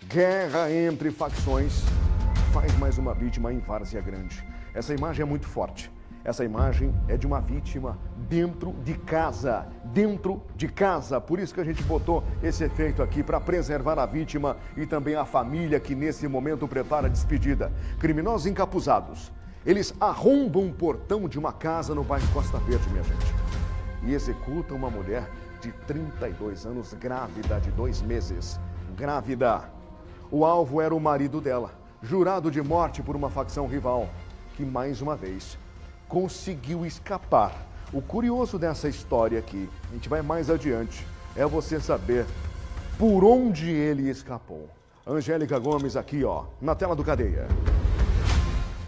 Guerra entre facções faz mais uma vítima em Várzea Grande. Essa imagem é muito forte. Essa imagem é de uma vítima dentro de casa. Dentro de casa. Por isso que a gente botou esse efeito aqui para preservar a vítima e também a família que nesse momento prepara a despedida. Criminosos encapuzados. Eles arrombam um portão de uma casa no bairro Costa Verde, minha gente. E executam uma mulher de 32 anos, grávida de 2 meses. Grávida. O alvo era o marido dela, jurado de morte por uma facção rival, que mais uma vez conseguiu escapar. O curioso dessa história aqui, a gente vai mais adiante, é você saber por onde ele escapou. Angélica Gomes aqui, ó, na tela do Cadeia.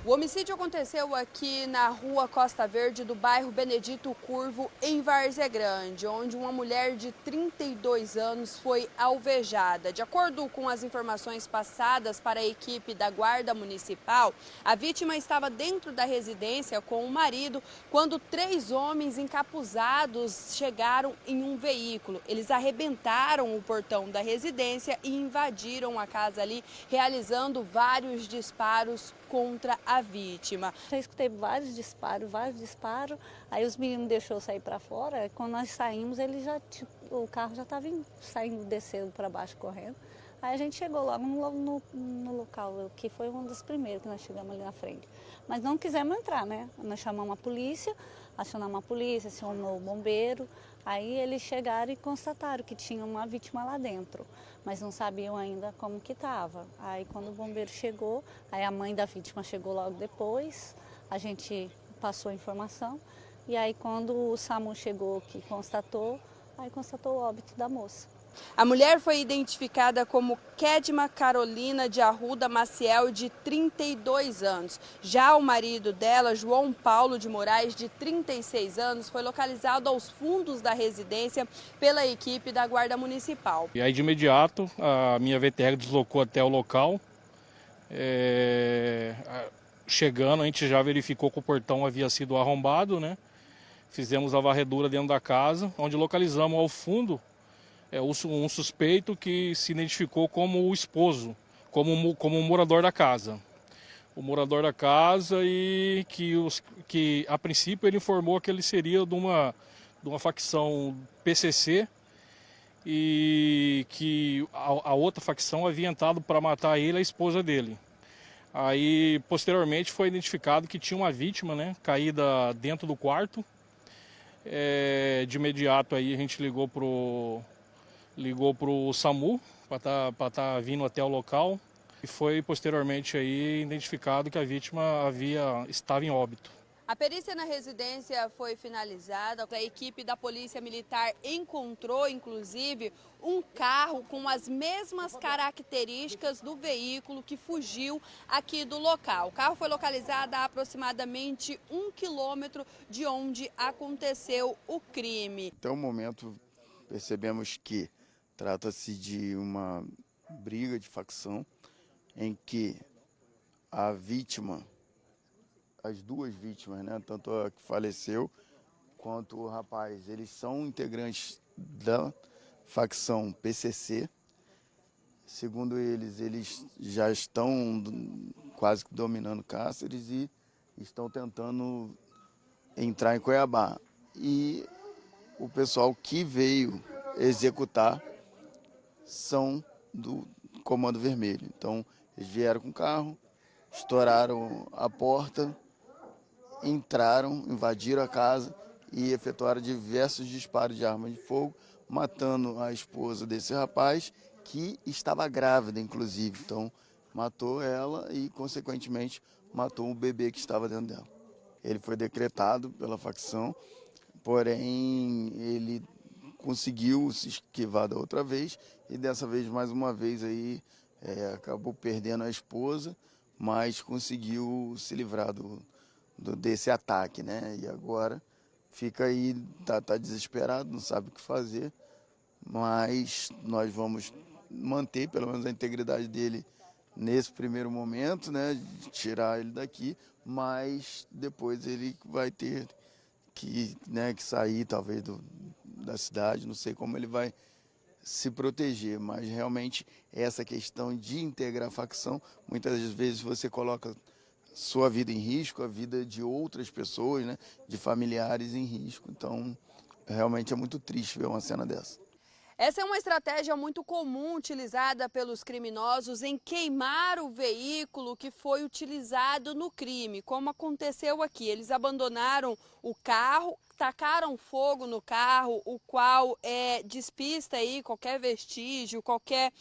O homicídio aconteceu aqui na rua Costa Verde, do bairro Benedito Curvo, em Várzea Grande, onde uma mulher de 32 anos foi alvejada. De acordo com as informações passadas para a equipe da Guarda Municipal, a vítima estava dentro da residência com o marido quando 3 homens encapuzados chegaram em um veículo. Eles arrebentaram o portão da residência e invadiram a casa ali, realizando vários disparos contra a vítima. Eu escutei vários disparos, aí os meninos deixou eu sair para fora, quando nós saímos, o carro já estava saindo, descendo para baixo, correndo. Aí a gente chegou logo no local, que foi um dos primeiros que nós chegamos ali na frente. Mas não quisemos entrar, né? Nós chamamos a polícia, acionamos o bombeiro, aí eles chegaram e constataram que tinha uma vítima lá dentro, mas não sabiam ainda como que estava. Aí quando o bombeiro chegou, aí a mãe da vítima chegou logo depois, a gente passou a informação, e aí quando o SAMU chegou, que constatou o óbito da moça. A mulher foi identificada como Kedma Carolina de Arruda Maciel, de 32 anos. Já o marido dela, João Paulo de Moraes, de 36 anos, foi localizado aos fundos da residência pela equipe da Guarda Municipal. E aí de imediato a minha VTR deslocou até o local. Chegando, a gente já verificou que o portão havia sido arrombado, né? Fizemos a varredura dentro da casa, onde localizamos ao fundo um suspeito que se identificou como o esposo, como um morador da casa. O morador da casa e que a princípio ele informou que ele seria de uma facção PCC e que a outra facção havia entrado para matar ele e a esposa dele. Aí posteriormente foi identificado que tinha uma vítima, né, caída dentro do quarto. De imediato aí a gente ligou pro SAMU para tá vindo até o local e foi posteriormente aí identificado que a vítima estava em óbito. A perícia na residência foi finalizada. A equipe da Polícia Militar encontrou, inclusive, um carro com as mesmas características do veículo que fugiu aqui do local. O carro foi localizado a aproximadamente 1 quilômetro de onde aconteceu o crime. Até o momento, percebemos que trata-se de uma briga de facção em que a vítima, as duas vítimas, né, tanto a que faleceu quanto o rapaz, eles são integrantes da facção PCC. Segundo eles já estão quase que dominando Cáceres e estão tentando entrar em Cuiabá. E o pessoal que veio executar são do Comando Vermelho. Então, eles vieram com o carro, estouraram a porta, entraram, invadiram a casa e efetuaram diversos disparos de arma de fogo, matando a esposa desse rapaz, que estava grávida, inclusive. Então, matou ela e, consequentemente, matou o bebê que estava dentro dela. Ele foi decretado pela facção, porém, ele conseguiu se esquivar da outra vez e dessa vez, mais uma vez, aí, acabou perdendo a esposa, mas conseguiu se livrar desse ataque, né? E agora fica aí, tá desesperado, não sabe o que fazer, mas nós vamos manter pelo menos a integridade dele nesse primeiro momento, né? De tirar ele daqui, mas depois ele vai ter que sair talvez da cidade, não sei como ele vai se proteger, mas realmente essa questão de integrar a facção, muitas vezes você coloca sua vida em risco, a vida de outras pessoas, né, de familiares em risco. Então, realmente é muito triste ver uma cena dessa. Essa é uma estratégia muito comum utilizada pelos criminosos em queimar o veículo que foi utilizado no crime, como aconteceu aqui. Eles abandonaram o carro, tacaram fogo no carro, o qual despista aí qualquer vestígio, qualquer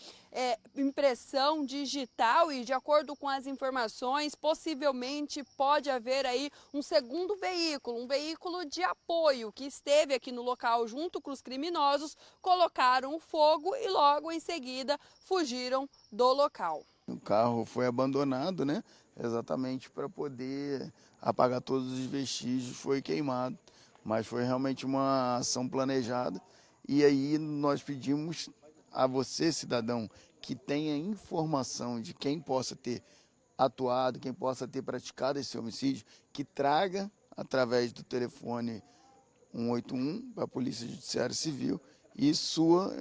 impressão digital, e de acordo com as informações, possivelmente pode haver aí um segundo veículo, um veículo de apoio que esteve aqui no local junto com os criminosos, colocaram o fogo e logo em seguida fugiram do local. O carro foi abandonado, né? Exatamente para poder apagar todos os vestígios, foi queimado. Mas foi realmente uma ação planejada. E aí nós pedimos a você, cidadão, que tenha informação de quem possa ter atuado, quem possa ter praticado esse homicídio, que traga através do telefone 181 para a Polícia Judiciária Civil, e sua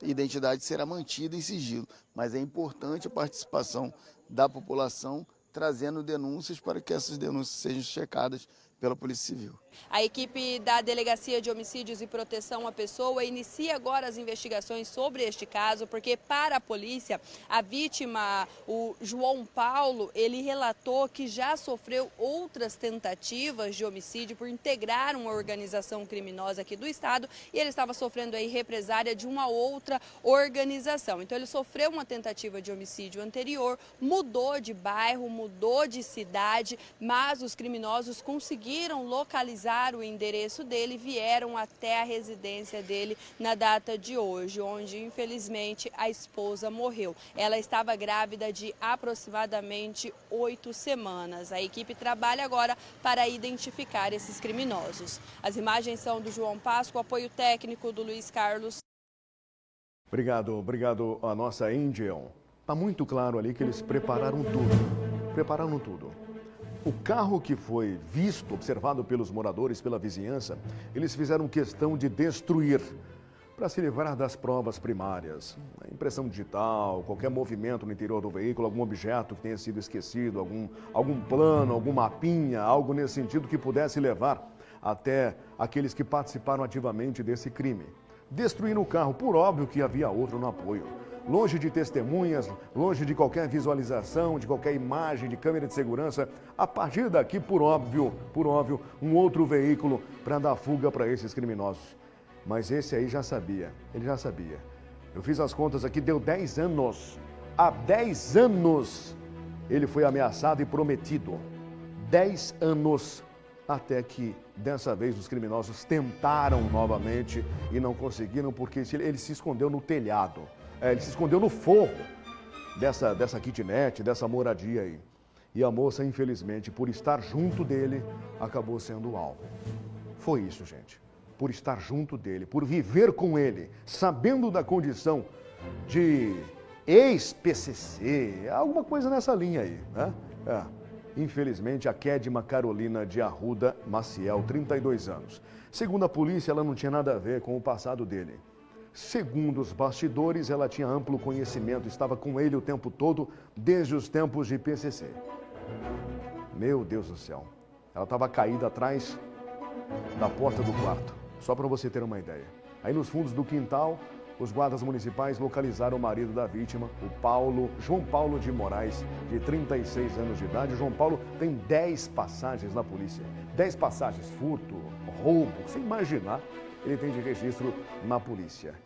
identidade será mantida em sigilo. Mas é importante a participação da população trazendo denúncias para que essas denúncias sejam checadas pela Polícia Civil. A equipe da Delegacia de Homicídios e Proteção à Pessoa inicia agora as investigações sobre este caso, porque para a polícia, a vítima, o João Paulo, ele relatou que já sofreu outras tentativas de homicídio por integrar uma organização criminosa aqui do estado, e ele estava sofrendo aí represária de uma outra organização. Então ele sofreu uma tentativa de homicídio anterior, mudou de bairro, mudou de cidade, mas os criminosos conseguiram localizar o endereço dele e vieram até a residência dele na data de hoje, onde infelizmente a esposa morreu. Ela estava grávida de aproximadamente 8 semanas. A equipe trabalha agora para identificar esses criminosos. As imagens são do João Páscoa, apoio técnico do Luiz Carlos. Obrigado a nossa Angel. Está muito claro ali que eles prepararam tudo. O carro que foi visto, observado pelos moradores, pela vizinhança, eles fizeram questão de destruir para se livrar das provas primárias. A impressão digital, qualquer movimento no interior do veículo, algum objeto que tenha sido esquecido, algum plano, alguma mapinha, algo nesse sentido que pudesse levar até aqueles que participaram ativamente desse crime. Destruíram o carro, por óbvio que havia outro no apoio. Longe de testemunhas, longe de qualquer visualização, de qualquer imagem de câmera de segurança, a partir daqui, por óbvio, um outro veículo para dar fuga para esses criminosos. Mas esse aí já sabia, ele já sabia. Eu fiz as contas aqui, deu 10 anos. Há 10 anos ele foi ameaçado e prometido. 10 anos. Até que, dessa vez, os criminosos tentaram novamente e não conseguiram, porque ele se escondeu no telhado. Ele se escondeu no forro dessa kitnet, dessa moradia aí. E a moça, infelizmente, por estar junto dele, acabou sendo alvo. Foi isso, gente. Por estar junto dele, por viver com ele, sabendo da condição de ex-PCC, alguma coisa nessa linha aí, né? Infelizmente, a Kedma Carolina de Arruda Maciel, 32 anos. Segundo a polícia, ela não tinha nada a ver com o passado dele. Segundo os bastidores, ela tinha amplo conhecimento, estava com ele o tempo todo, desde os tempos de PCC. Meu Deus do céu. Ela estava caída atrás da porta do quarto, só para você ter uma ideia. Aí nos fundos do quintal, os guardas municipais localizaram o marido da vítima, João Paulo de Moraes, de 36 anos de idade. O João Paulo tem 10 passagens na polícia. 10 passagens, furto, roubo, sem imaginar, ele tem de registro na polícia.